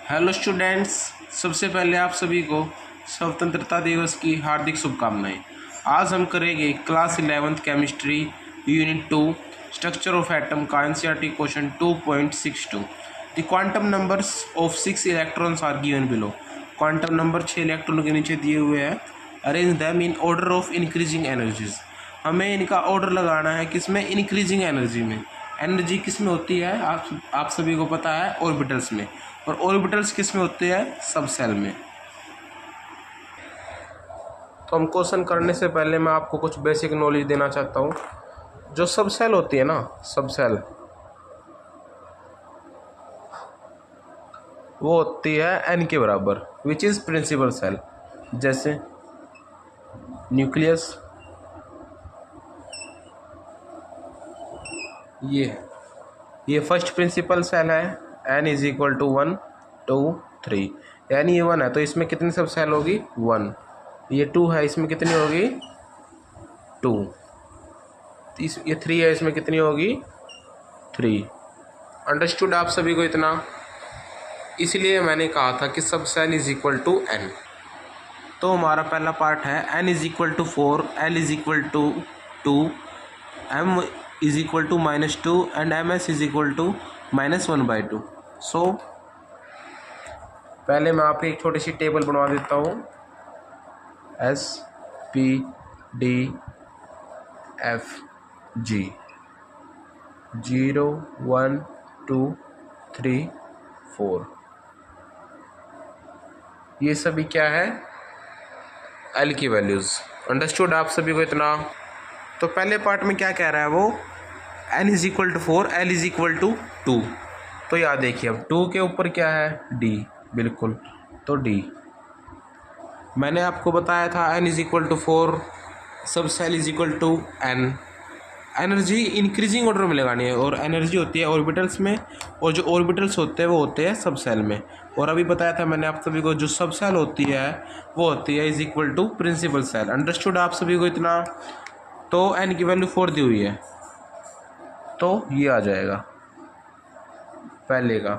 Hello students, सबसे पहले आप सभी को स्वतंत्रता दिवस की हार्दिक शुभकामनाएं। आज हम करेंगे class 11th chemistry unit 2 structure of atom का NCERT question 2.62। The quantum numbers of 6 electrons are given below. Quantum number 6 इलेक्ट्रॉनों के नीचे दिए हुए हैं। Arrange them in order of increasing energies. हमें इनका ऑर्डर लगाना है किसमें? इंक्रीजिंग एनर्जी में। एनर्जी किस में होती है? आप सभी को पता है, ऑर्बिटल्स में। और ऑर्बिटल्स किस में होते हैं? सब सेल में। तो हम क्वेश्चन करने से पहले मैं आपको कुछ बेसिक नॉलेज देना चाहता हूँ। जो सब सेल होती है ना, सब सेल वो होती है एन के बराबर, विच इज़ प्रिंसिपल सेल। जैसे न्यूक्लियस, ये फर्स्ट प्रिंसिपल सेल है। एन इज इक्वल टू 1 2 3, यानी ये 1 है तो इसमें कितनी सब सेल होगी? 1। ये 2 है, इसमें कितनी होगी? 2। ये 3 है, इसमें कितनी होगी? 3। अंडरस्टूड आप सभी को इतना? इसलिए मैंने कहा था कि subshell is equal to n. तो हमारा पहला पार्ट है n is equal to 4, l is equal to 2, m is equal to -2 and m s is equal to -1/2। So पहले मैं आपको एक छोटी सी टेबल बनवा देता हूँ। S P D F G 0 1 2 3 4, ये सभी क्या है? एल की वैल्यूज़। अंडरस्टूड आप सभी को इतना? तो पहले पार्ट में क्या कह रहा है वो? N is equal to 4, l is equal to 2। तो याद देखिए, अब 2 के ऊपर क्या है? डी, बिल्कुल। तो डी मैंने आपको बताया था N is equal to 4, subshell is equal to n. Energy increasing order में लगानी है, और एनर्जी होती है ऑर्बिटल्स में, और जो ऑर्बिटल्स होते हैं वो होते हैं सब सेल में। और अभी बताया था मैंने आप सभी को, जो सब सेल होती है वो होती है is equal to principal shell. Understood आप सभी को इतना? तो एन की वैल्यू 4 दी हुई है, तो ये आ जाएगा पहले का।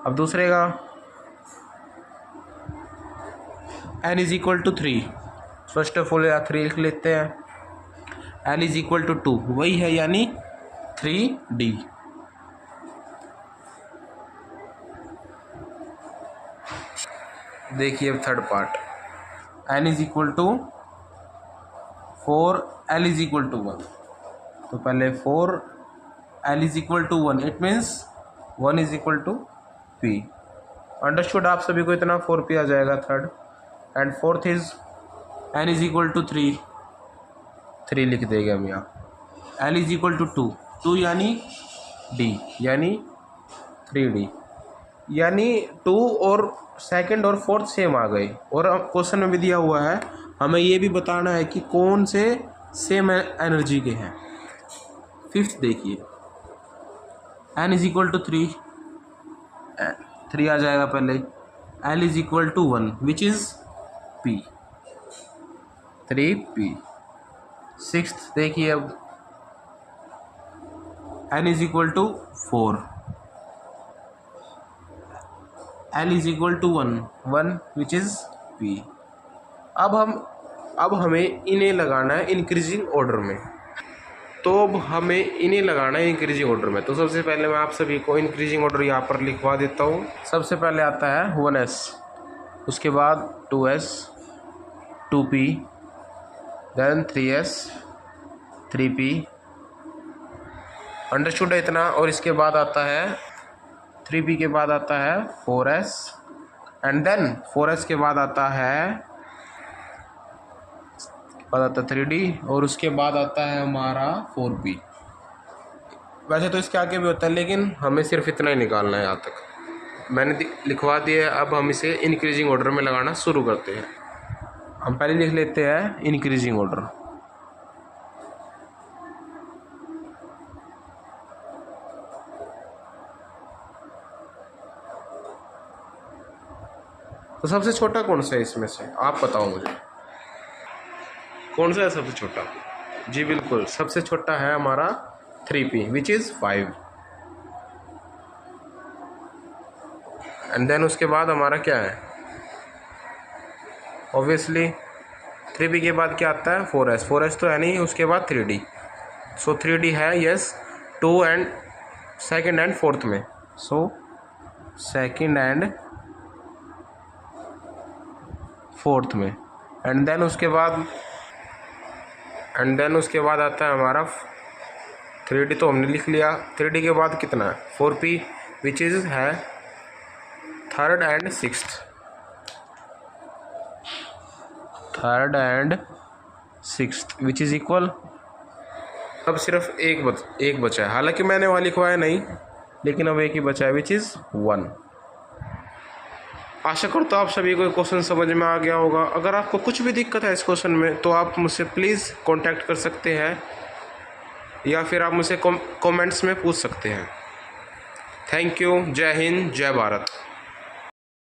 अब दूसरे का n is equal to 3। First of all 3 लिख लेते हैं। एल इज इक्वल टू 2, वही है, यानी 3D। देखिए अब third part, n is equal to 4, l is equal to 1। तो पहले 4, l is equal to 1, it means 1 is equal to p. Understood आप सभी को इतना? 4p आ जाएगा third. And fourth is n is equal to 3 लिख देंगे हम यहाँ। एल इज इक्वल टू 2 यानी डी, यानी 3D, यानी 2 और सेकंड और फोर्थ सेम आ गए। और क्वेश्चन में भी दिया हुआ है, हमें ये भी बताना है कि कौन से सेम एनर्जी के हैं। फिफ्थ देखिए, एन इज इक्वल टू 3 आ जाएगा पहले। L is equal to 1 which is p, 3p। Sixth देखिए, अब n is equal to 4, l is equal to 1 which is p। अब हमें इन्हें लगाना है इंक्रीजिंग ऑर्डर में। तो अब हमें इन्हें लगाना है इंक्रीजिंग ऑर्डर में। तो सबसे पहले मैं आप सभी को इंक्रीजिंग ऑर्डर यहाँ पर लिखवा देता हूँ। सबसे पहले आता है 1s, उसके बाद 2s 2p, then 3s 3p। Understood है इतना? और इसके बाद आता है 3p के बाद आता है 4s, एंड देन 4s के बाद आता है 3D, और उसके बाद आता है हमारा 4p। वैसे तो इसके आगे भी होता है, लेकिन हमें सिर्फ इतना ही निकालना है। यहाँ तक मैंने लिखवा दिया है। अब हम इसे इंक्रीजिंग ऑर्डर में लगाना शुरू करते हैं। हम पहले लिख लेते हैं इंक्रीजिंग ऑर्डर। तो सबसे छोटा कौन सा है इसमें से? आप बताओ मुझे, कौन सा है सबसे छोटा? जी बिल्कुल, सबसे छोटा है हमारा 3p which is 5। And then उसके बाद हमारा क्या है, ऑब्वियसली 3b के बाद क्या आता है 4s, 4s तो है नहीं, उसके बाद 3d, सो 3d है yes 2 and second and fourth में, सो सेकंड एंड फोर्थ में। एंड देन उसके बाद आता है हमारा 3d, तो हमने लिख लिया। 3d के बाद कितना है 4p विच इज है third and sixth which is equal, अब सिर्फ एक बचा है, हालांकि मैंने वहाँ लिखवाया नहीं, लेकिन अब एक ही बचा है विच इज़ 1। आशा करता हूँ आप सभी को क्वेश्चन समझ में आ गया होगा। अगर आपको कुछ भी दिक्कत है इस क्वेश्चन में तो आप मुझसे प्लीज़ कांटेक्ट कर सकते हैं या फिर आप मुझसे कमेंट्स में पूछ सकते हैं। Thank you. जय हिंद, जय भारत।